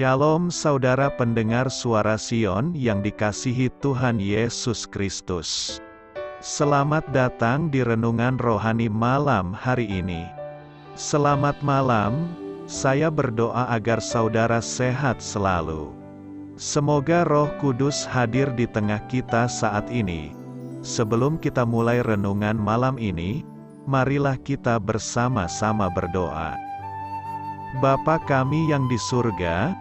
Shalom saudara pendengar suara Sion yang dikasihi Tuhan Yesus Kristus. Selamat datang di renungan rohani malam hari ini. Selamat malam, saya berdoa agar saudara sehat selalu. Semoga Roh Kudus hadir di tengah kita saat ini. Sebelum kita mulai renungan malam ini, marilah kita bersama-sama berdoa. Bapa kami yang di surga,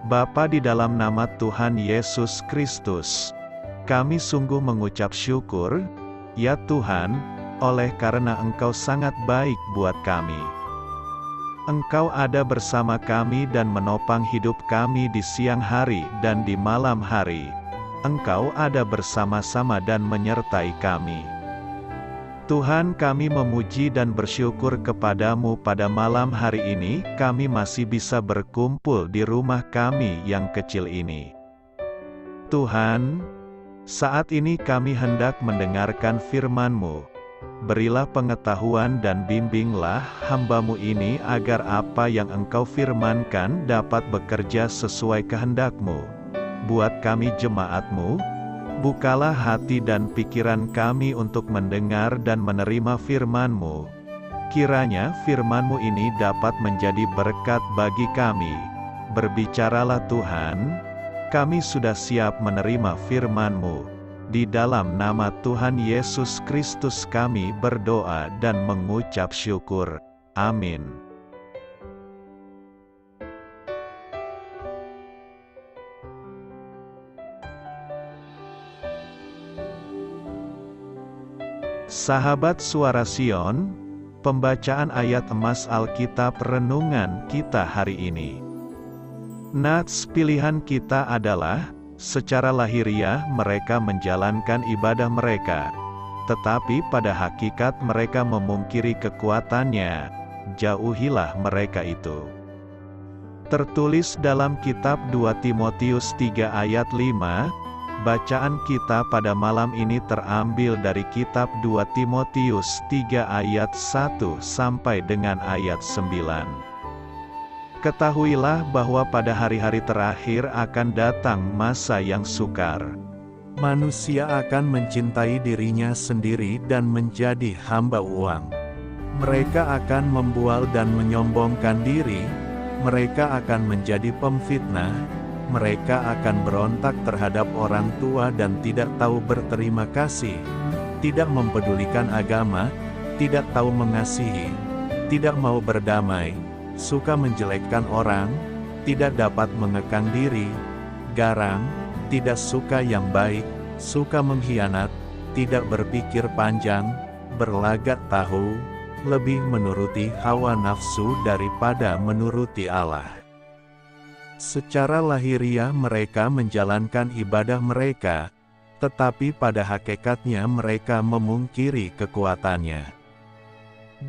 Bapa di dalam nama Tuhan Yesus Kristus, kami sungguh mengucap syukur, ya Tuhan, oleh karena Engkau sangat baik buat kami. Engkau ada bersama kami dan menopang hidup kami di siang hari dan di malam hari. Engkau ada bersama-sama dan menyertai kami. Tuhan, kami memuji dan bersyukur kepadamu pada malam hari ini, kami masih bisa berkumpul di rumah kami yang kecil ini. Tuhan, saat ini kami hendak mendengarkan firman-Mu. Berilah pengetahuan dan bimbinglah hamba-Mu ini agar apa yang Engkau firmankan dapat bekerja sesuai kehendak-Mu. Buat kami jemaat-Mu, bukalah hati dan pikiran kami untuk mendengar dan menerima firman-Mu. Kiranya firman-Mu ini dapat menjadi berkat bagi kami. Berbicaralah Tuhan, kami sudah siap menerima firman-Mu. Di dalam nama Tuhan Yesus Kristus kami berdoa dan mengucap syukur. Amin. Sahabat Suara Sion, pembacaan ayat emas Alkitab renungan kita hari ini. Nats pilihan kita adalah, secara lahiriah mereka menjalankan ibadah mereka, tetapi pada hakikat mereka memungkiri kekuatannya, jauhilah mereka itu. Tertulis dalam kitab 2 Timotius 3 ayat 5, bacaan kita pada malam ini terambil dari kitab 2 Timotius 3 ayat 1 sampai dengan ayat 9. Ketahuilah bahwa pada hari-hari terakhir akan datang masa yang sukar. Manusia akan mencintai dirinya sendiri dan menjadi hamba uang. Mereka akan membual dan menyombongkan diri, mereka akan menjadi pemfitnah, mereka akan berontak terhadap orang tua dan tidak tahu berterima kasih, tidak mempedulikan agama, tidak tahu mengasihi, tidak mau berdamai, suka menjelekkan orang, tidak dapat mengekang diri, garang, tidak suka yang baik, suka mengkhianat, tidak berpikir panjang, berlagak tahu, lebih menuruti hawa nafsu daripada menuruti Allah. Secara lahiriah mereka menjalankan ibadah mereka, tetapi pada hakikatnya mereka memungkiri kekuatannya.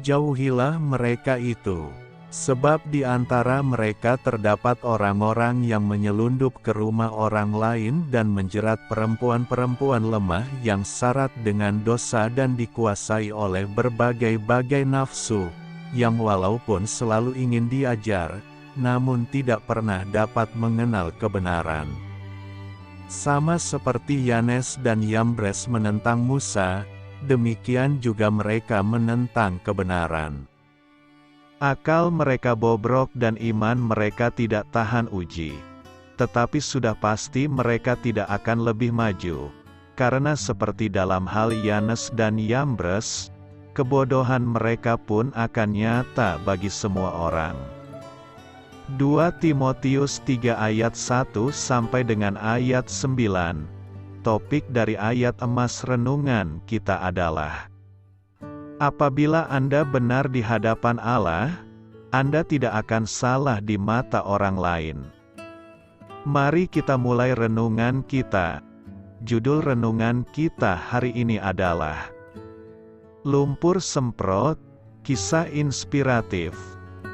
Jauhilah mereka itu, sebab di antara mereka terdapat orang-orang yang menyelundup ke rumah orang lain dan menjerat perempuan-perempuan lemah yang syarat dengan dosa dan dikuasai oleh berbagai-bagai nafsu, yang walaupun selalu ingin diajar, namun tidak pernah dapat mengenal kebenaran. Sama seperti Yanes dan Yambres menentang Musa, demikian juga mereka menentang kebenaran. Akal mereka bobrok dan iman mereka tidak tahan uji. Tetapi sudah pasti mereka tidak akan lebih maju. Karena seperti dalam hal Yanes dan Yambres, kebodohan mereka pun akan nyata bagi semua orang. 2 Timotius 3 ayat 1 sampai dengan ayat 9. Topik dari ayat emas renungan kita adalah: apabila Anda benar di hadapan Allah, Anda tidak akan salah di mata orang lain. Mari kita mulai renungan kita. Judul renungan kita hari ini adalah Lumpur Semprot, Kisah Inspiratif.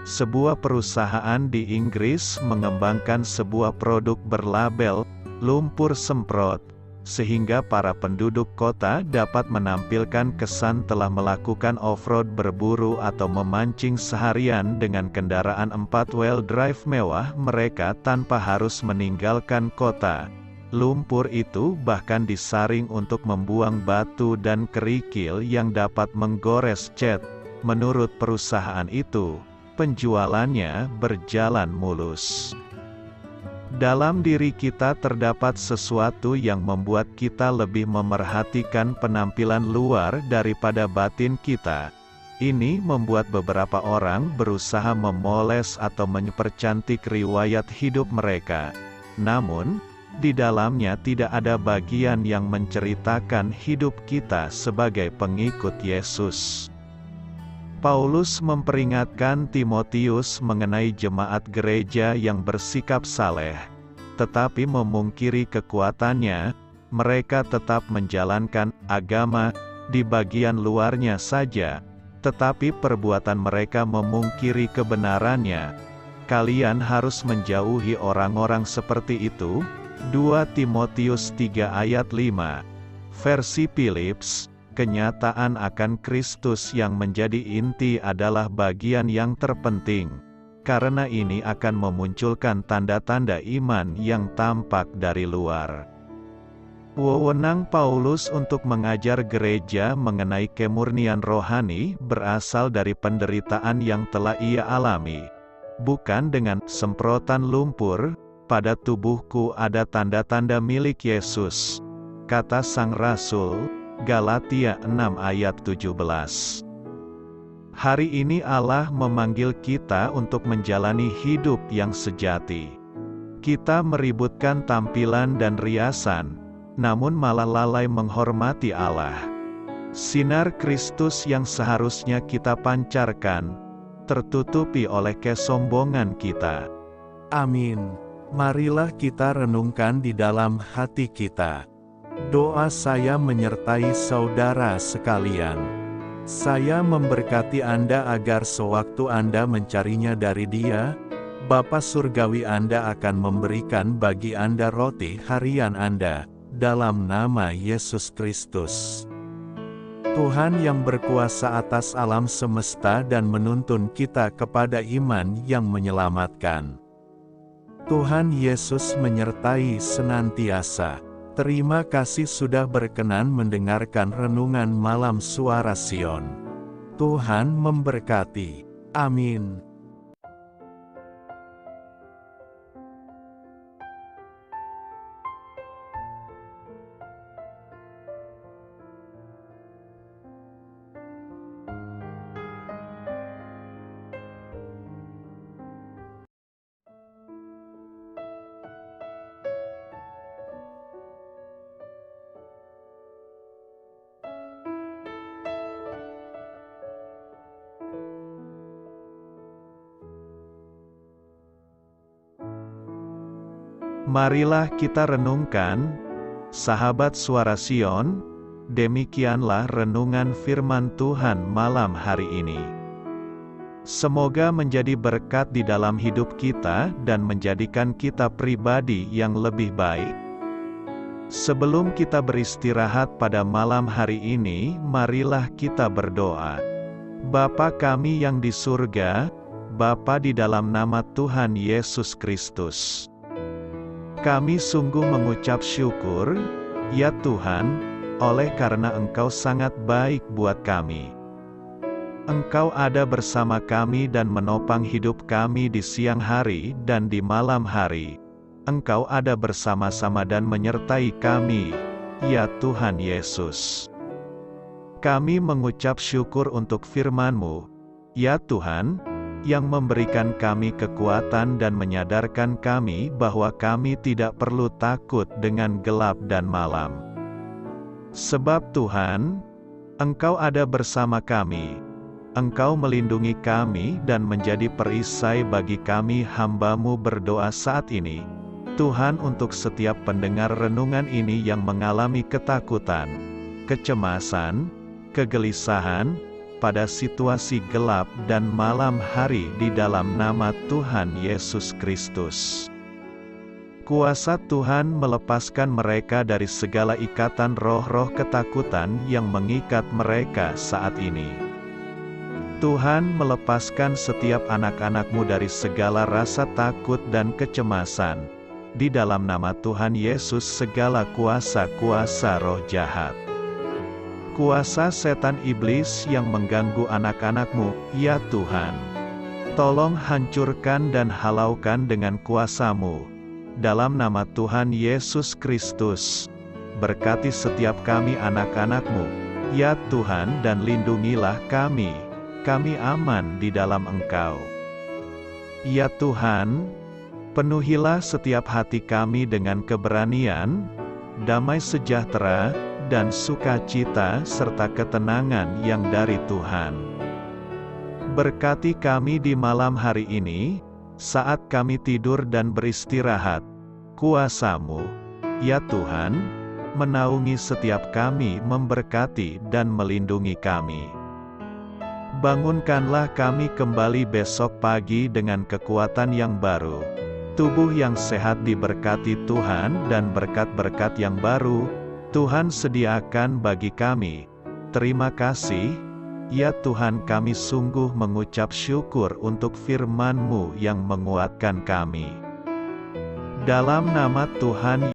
Sebuah perusahaan di Inggris mengembangkan sebuah produk berlabel lumpur semprot. sehingga para penduduk kota dapat menampilkan kesan telah melakukan off-road berburu atau memancing seharian dengan kendaraan 4-wheel drive mewah mereka tanpa harus meninggalkan kota. Lumpur itu bahkan disaring untuk membuang batu dan kerikil yang dapat menggores cat. Menurut perusahaan itu, penjualannya berjalan mulus. Dalam diri kita terdapat sesuatu yang membuat kita lebih memerhatikan penampilan luar daripada batin kita. Ini membuat beberapa orang berusaha memoles atau mempercantik riwayat hidup mereka. Namun, di dalamnya tidak ada bagian yang menceritakan hidup kita sebagai pengikut Yesus. Paulus memperingatkan Timotius mengenai jemaat gereja yang bersikap saleh, tetapi memungkiri kekuatannya. Mereka tetap menjalankan agama di bagian luarnya saja, tetapi perbuatan mereka memungkiri kebenarannya. Kalian harus menjauhi orang-orang seperti itu. 2 Timotius 3 ayat 5. Versi Philips, kenyataan akan Kristus yang menjadi inti adalah bagian yang terpenting. Karena ini akan memunculkan tanda-tanda iman yang tampak dari luar. Wewenang Paulus untuk mengajar gereja mengenai kemurnian rohani berasal dari penderitaan yang telah ia alami. Bukan dengan semprotan lumpur, pada tubuhku ada tanda-tanda milik Yesus, kata sang rasul. Galatia 6 ayat 17. Hari ini Allah memanggil kita untuk menjalani hidup yang sejati. Kita meributkan tampilan dan riasan, namun malah lalai menghormati Allah. Sinar Kristus yang seharusnya kita pancarkan, tertutupi oleh kesombongan kita. Amin. Marilah kita renungkan di dalam hati kita. Doa saya menyertai saudara sekalian. Saya memberkati Anda agar sewaktu Anda mencarinya dari Dia, Bapa Surgawi Anda akan memberikan bagi Anda roti harian Anda, dalam nama Yesus Kristus. Tuhan yang berkuasa atas alam semesta dan menuntun kita kepada iman yang menyelamatkan. Tuhan Yesus menyertai senantiasa. Terima kasih sudah berkenan mendengarkan renungan malam Suara Sion. Tuhan memberkati. Amin. Marilah kita renungkan, sahabat Suara Sion, demikianlah renungan firman Tuhan malam hari ini. Semoga menjadi berkat di dalam hidup kita dan menjadikan kita pribadi yang lebih baik. Sebelum kita beristirahat pada malam hari ini, marilah kita berdoa. Bapa kami yang di surga, Bapa di dalam nama Tuhan Yesus Kristus. Kami sungguh mengucap syukur, ya Tuhan, oleh karena Engkau sangat baik buat kami. Engkau ada bersama kami dan menopang hidup kami di siang hari dan di malam hari. Engkau ada bersama-sama dan menyertai kami, ya Tuhan Yesus. Kami mengucap syukur untuk firman-Mu, ya Tuhan, yang memberikan kami kekuatan dan menyadarkan kami bahwa kami tidak perlu takut dengan gelap dan malam. Sebab Tuhan, Engkau ada bersama kami. Engkau melindungi kami dan menjadi perisai bagi kami hamba-Mu berdoa saat ini. Tuhan, untuk setiap pendengar renungan ini yang mengalami ketakutan, kecemasan, kegelisahan, pada situasi gelap dan malam hari di dalam nama Tuhan Yesus Kristus. Kuasa Tuhan melepaskan mereka dari segala ikatan roh-roh ketakutan yang mengikat mereka saat ini. Tuhan melepaskan setiap anak-anak-Mu dari segala rasa takut dan kecemasan. Di dalam nama Tuhan Yesus segala kuasa-kuasa roh jahat, kuasa setan iblis yang mengganggu anak-anak-Mu, ya Tuhan, tolong hancurkan dan halaukan dengan kuasa-Mu. Dalam nama Tuhan Yesus Kristus, berkati setiap kami anak-anak-Mu, ya Tuhan, dan lindungilah kami aman di dalam Engkau. Ya Tuhan, penuhilah setiap hati kami dengan keberanian, damai sejahtera, dan sukacita serta ketenangan yang dari Tuhan. Berkati kami di malam hari ini, saat kami tidur dan beristirahat. Kuasa-Mu, ya Tuhan, menaungi setiap kami, memberkati dan melindungi kami. Bangunkanlah kami kembali besok pagi dengan kekuatan yang baru, tubuh yang sehat diberkati Tuhan, dan berkat-berkat yang baru Tuhan sediakan bagi kami. Terima kasih, ya Tuhan, kami sungguh mengucap syukur untuk firman-Mu yang menguatkan kami. Dalam nama Tuhan